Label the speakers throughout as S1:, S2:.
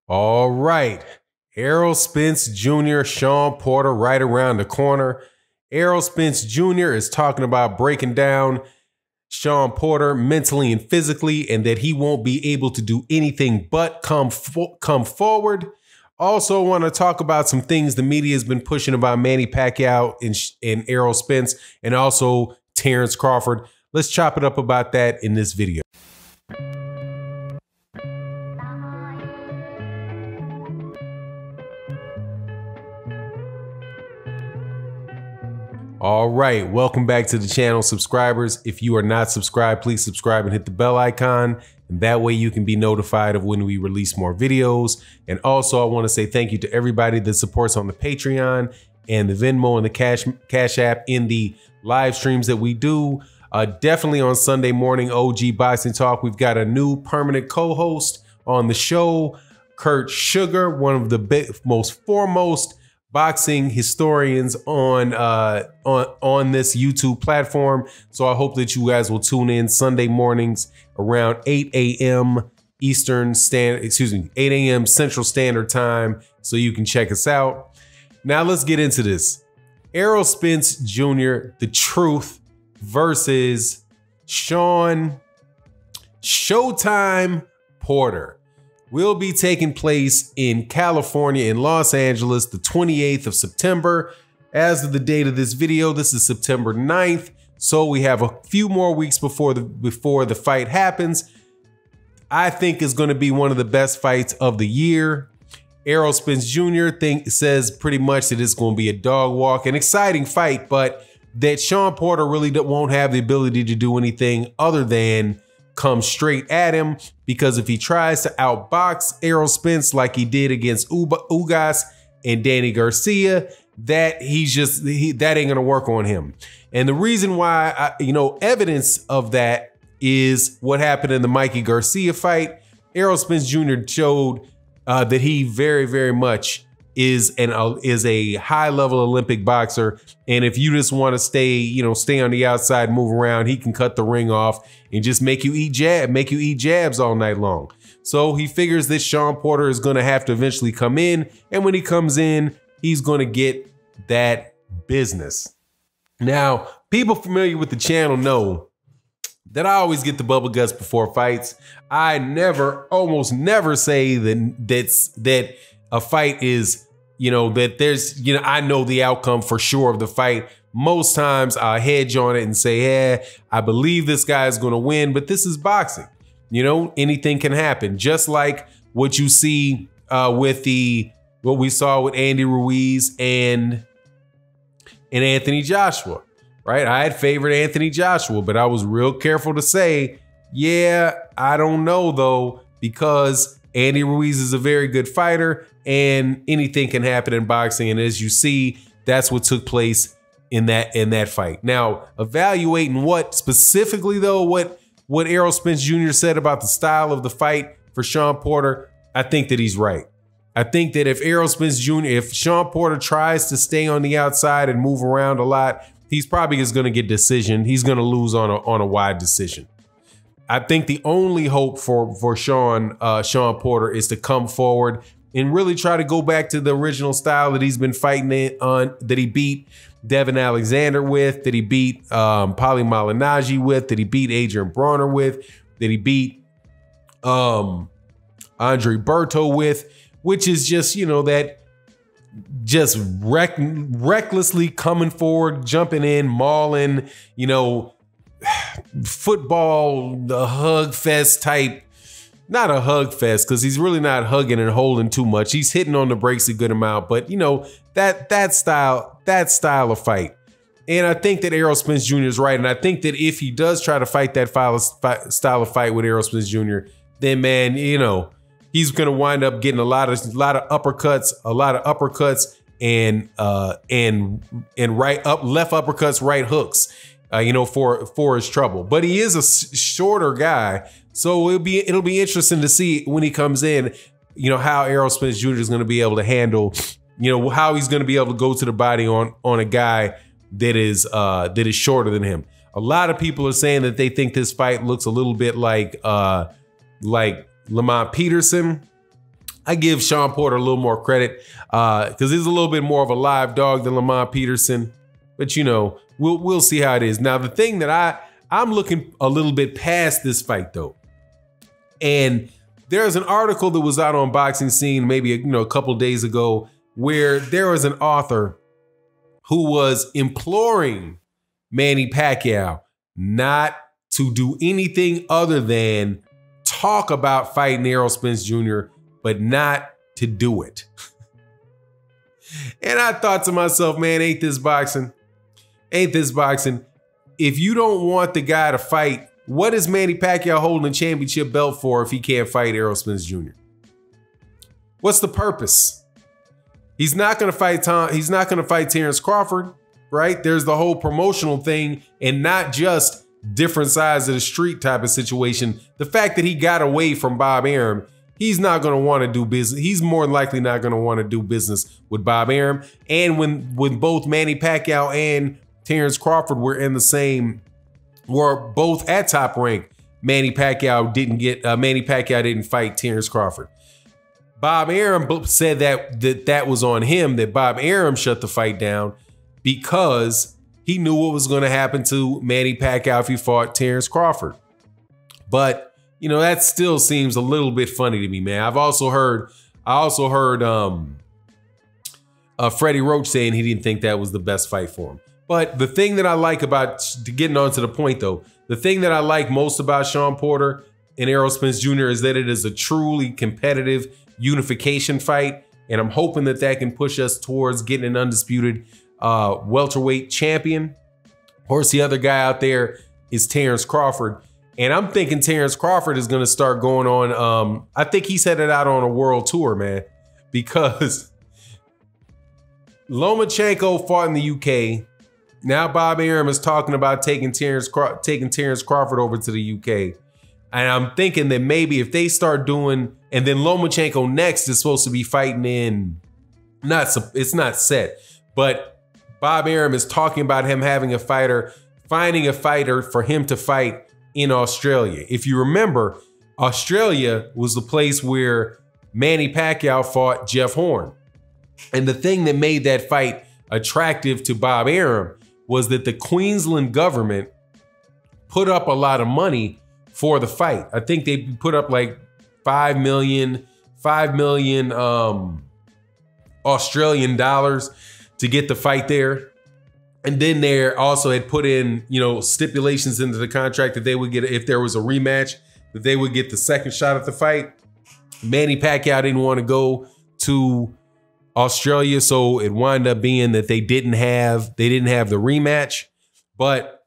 S1: All right. Errol Spence Jr., Shawn Porter right around the corner. Errol Spence Jr. is talking about breaking down Shawn Porter mentally and physically, and that he won't be able to do anything but come forward. Also want to talk about some things the media has been pushing about Manny Pacquiao and Errol Spence, and also Terrence Crawford. Let's chop it up about that in this video. All right, welcome back to the channel, subscribers. If you are not subscribed, please subscribe and hit the bell icon. And that way you can be notified of when we release more videos. And also I want to say thank you to everybody that supports on the Patreon and the Venmo and the Cash App in the live streams that we do. Definitely on Sunday morning, OG Boxing Talk, we've got a new permanent co-host on the show, Kurt Sugar, one of the most foremost boxing historians on this YouTube platform. So I hope that you guys will tune in Sunday mornings around 8 a.m. Eastern Standard, 8 a.m. Central Standard Time, so you can check us out. Now let's get into this. Errol Spence Jr., The Truth versus Shawn Showtime Porter will be taking place in California, in Los Angeles, the 28th of September. As of the date of this video, this is September 9th. So we have a few more weeks before the fight happens. I think is going to be one of the best fights of the year. Errol Spence Jr. says pretty much that it's going to be a dog walk, an exciting fight, but that Shawn Porter really won't have the ability to do anything other than come straight at him, because if he tries to outbox Errol Spence like he did against Ugas and Danny Garcia, that that ain't gonna work on him. And the reason why, evidence of that is what happened in the Mikey Garcia fight. Errol Spence Jr. showed that he very, very much is a high-level Olympic boxer, and if you just want to stay on the outside, move around, he can cut the ring off and just make you eat jabs all night long. So he figures that Shawn Porter is going to have to eventually come in, and when he comes in, he's going to get that business. Now, people familiar with the channel know that I always get the bubble guts before fights. I almost never say that a fight is, I know the outcome for sure of the fight. Most times I hedge on it and say, hey, I believe this guy is going to win, but this is boxing. Anything can happen. Just like what you see what we saw with Andy Ruiz and Anthony Joshua, right? I had favored Anthony Joshua, but I was real careful to say, yeah, I don't know though, because Andy Ruiz is a very good fighter and anything can happen in boxing. And as you see, that's what took place in that fight. Now, evaluating what specifically though, what Errol Spence Jr. said about the style of the fight for Shawn Porter, I think that he's right. I think that if if Shawn Porter tries to stay on the outside and move around a lot, he's probably just going to get decision. He's going to lose on a wide decision. I think the only hope for Shawn Porter is to come forward and really try to go back to the original style that he's been fighting that he beat Devin Alexander with, that he beat Paulie Malignaggi with, that he beat Adrian Bronner with, that he beat Andre Berto with, which is just, recklessly coming forward, jumping in, mauling, football, the hug fest type. Not a hug fest, because he's really not hugging and holding too much. He's hitting on the brakes a good amount, but that style of fight. And I think that Errol Spence Jr. is right. And I think that if he does try to fight that style of fight with Errol Spence Jr., then man, he's gonna wind up getting a lot of uppercuts, and left uppercuts, right hooks, for his trouble. But he is a shorter guy. So it'll be interesting to see when he comes in, how Errol Spence Jr. is going to be able to handle, how he's going to be able to go to the body on a guy that is shorter than him. A lot of people are saying that they think this fight looks a little bit like Lamont Peterson. I give Shawn Porter a little more credit because he's a little bit more of a live dog than Lamont Peterson. But, you know, we'll see how it is. Now, the thing that I'm looking a little bit past this fight, though. And there's an article that was out on Boxing Scene maybe, a couple days ago where there was an author who was imploring Manny Pacquiao not to do anything other than talk about fighting Errol Spence Jr., but not to do it. And I thought to myself, man, ain't this boxing? Ain't this boxing? If you don't want the guy to fight, what is Manny Pacquiao holding a championship belt for if he can't fight Errol Spence Jr.? What's the purpose? He's not going to fight He's not going to fight Terrence Crawford, right? There's the whole promotional thing, and not just different sides of the street type of situation. The fact that he got away from Bob Arum, he's not going to want to do business. He's more than likely not going to want to do business with Bob Arum. And when both Manny Pacquiao and Terrence Crawford were both at Top Rank, Manny Pacquiao didn't fight Terrence Crawford. Bob Arum said that was on him, that Bob Arum shut the fight down because he knew what was going to happen to Manny Pacquiao if he fought Terrence Crawford. But, that still seems a little bit funny to me, man. I also heard Freddie Roach saying he didn't think that was the best fight for him. But the thing that I like getting on to the point, though, the thing that I like most about Shawn Porter and Errol Spence Jr. is that it is a truly competitive unification fight. And I'm hoping that can push us towards getting an undisputed welterweight champion. Of course, the other guy out there is Terrence Crawford. And I'm thinking Terrence Crawford is going to start going on. I think he's headed out on a world tour, man, because Lomachenko fought in the UK. Now Bob Arum is talking about taking Terrence Crawford over to the UK. And I'm thinking that maybe if they start doing, and then Lomachenko next is supposed to be fighting in, it's not set, but Bob Arum is talking about him finding a fighter for him to fight in Australia. If you remember, Australia was the place where Manny Pacquiao fought Jeff Horn. And the thing that made that fight attractive to Bob Arum was that the Queensland government put up a lot of money for the fight. I think they put up like 5 million Australian dollars to get the fight there. And then they also had put in, stipulations into the contract that they would get, if there was a rematch, that they would get the second shot at the fight. Manny Pacquiao didn't want to go to Australia, so it wound up being that they didn't have the rematch. But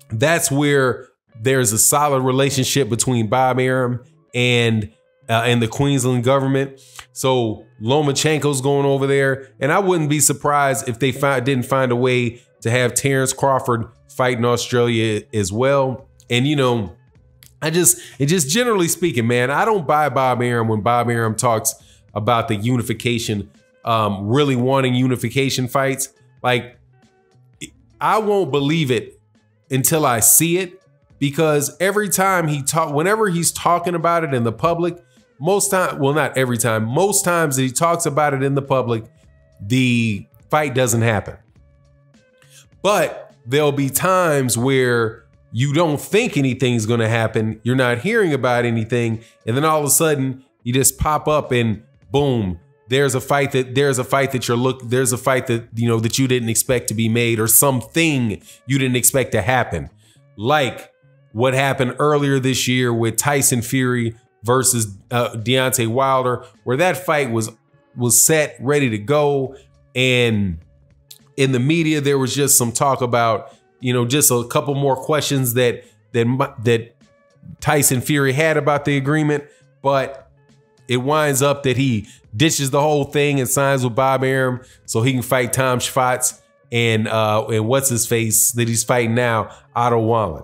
S1: that's where there's a solid relationship between Bob Arum and the Queensland government. So Lomachenko's going over there, and I wouldn't be surprised if they didn't find a way to have Terrence Crawford fight in Australia as well. And just generally speaking, man, I don't buy Bob Arum when Bob Arum talks about the unification, really wanting unification fights. Like, I won't believe it until I see it, because every time whenever he's talking about it in the public, most times that he talks about it in the public, the fight doesn't happen. But there'll be times where you don't think anything's going to happen. You're not hearing about anything. And then all of a sudden you just pop up and boom, there's a fight that you didn't expect to be made, or something you didn't expect to happen. Like what happened earlier this year with Tyson Fury versus Deontay Wilder, where that fight was set, ready to go. And in the media, there was just some talk about, just a couple more questions that Tyson Fury had about the agreement, but it winds up that he ditches the whole thing and signs with Bob Arum so he can fight Tom Schwartz and what's his face that he's fighting now, Otto Wallen.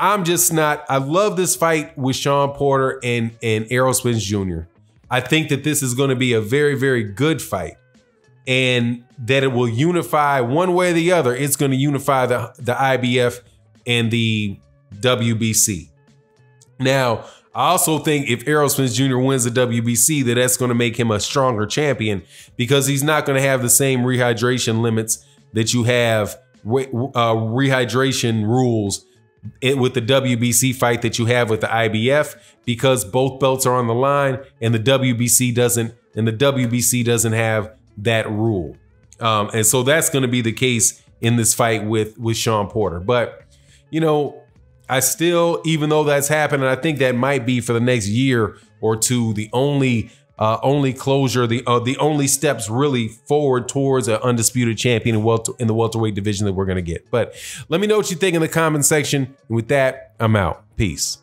S1: I'm just not. I love this fight with Shawn Porter and Errol Spence Jr. I think that this is going to be a very, very good fight, and that it will unify one way or the other. It's going to unify the IBF and the WBC. Now, I also think if Errol Spence Jr. wins the WBC, that's going to make him a stronger champion because he's not going to have the same rehydration limits that you have, rehydration rules with the WBC fight that you have with the IBF, because both belts are on the line and the WBC doesn't have that rule. And so that's going to be the case in this fight with Shawn Porter. But, you know, I still, even though that's happened, and I think that might be for the next year or two, the only closure, the only steps really forward towards an undisputed champion in the welterweight division that we're going to get. But let me know what you think in the comment section. And with that, I'm out. Peace.